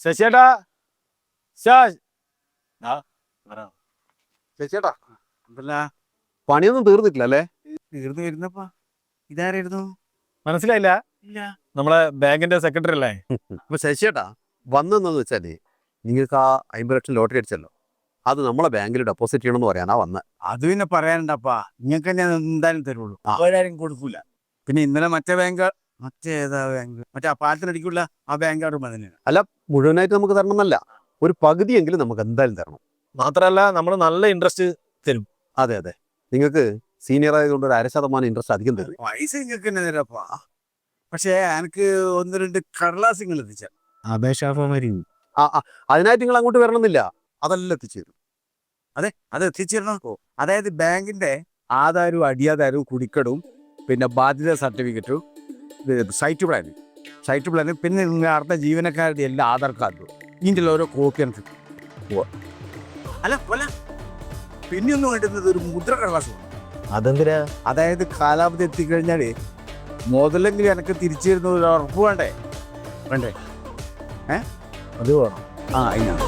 ശശിയേട്ടാ ശശിയേട്ടാ എന്തല്ല പണിയൊന്നും തീർന്നിട്ടില്ല അല്ലേ? തീർന്നു വരുന്നപ്പാ. ഇതാരായിരുന്നു? മനസ്സിലായില്ല? ഇല്ല. നമ്മളെ ബാങ്കിന്റെ സെക്രട്ടറി അല്ലേ? അപ്പൊ ശശിയേട്ടാ വന്നെന്നു വെച്ചാല് നിങ്ങൾക്ക് ആ 50 ലക്ഷം ലോട്ടറി അടിച്ചല്ലോ, അത് നമ്മളെ ബാങ്കിൽ ഡെപ്പോസിറ്റ് ചെയ്യണമെന്ന് പറയാനാ വന്നത്. അത് പിന്നെ പറയാനുണ്ടപ്പാ, നിങ്ങൾക്ക് ഞാൻ എന്തായാലും തരുള്ളൂ, അവരാരും കൊടുക്കൂല. പിന്നെ ഇന്നലെ മറ്റേതാ ബാങ്ക്, മറ്റേ ആ പാലത്തിനടിക്കുള്ള ആ ബാങ്ക് അവിടെ തന്നെയാണ്. അല്ല, മുഴുവനായിട്ട് നമുക്ക് തരണം എന്നല്ല, ഒരു പകുതിയെങ്കിലും നമുക്ക് എന്തായാലും തരണം. മാത്രല്ല നമ്മൾ നല്ല ഇൻട്രസ്റ്റ് തരും. അതെ അതെ, നിങ്ങൾക്ക് സീനിയർ ആയതുകൊണ്ട് ഒരു 1% ഇൻട്രസ്റ്റ് അധികം തരും. പൈസ നിങ്ങൾക്ക് തന്നെ തരാപ്പാ. പക്ഷേ എനിക്ക് 1-2 കടലാസ് നിങ്ങൾ എത്തിച്ച അപേക്ഷാ ഫോമാരി. അതിനായിട്ട് നിങ്ങൾ അങ്ങോട്ട് വരണമെന്നില്ല, അതെല്ലാം എത്തിച്ചേരും. അതെ, അത് എത്തിച്ചേരണം. അതായത് ബാങ്കിന്റെ ആധാരവും അടിയാധാരവും കുടിക്കടും, പിന്നെ ബാധ്യത സർട്ടിഫിക്കറ്റും, സൈറ്റ് പ്ലാന്, പിന്നെ നിങ്ങൾ അടുത്ത ജീവനക്കാരുടെ എല്ലാ ആധാർ കാർഡും ഇതിൻ്റെ ഓരോ കോപ്പി എനിക്ക് അല്ല പിന്നെ ഒന്നും വേണ്ടുന്നത് ഒരു മുദ്ര കടലാസ്. അതെന്തിനാ? അതായത് കാലാവധി എത്തിക്കഴിഞ്ഞാൽ മുതലെങ്കിലും എനിക്ക് തിരിച്ചു തരുന്ന ഒരു ഉറപ്പ് വേണ്ടേ? അത് വേണം. അതിനാണ്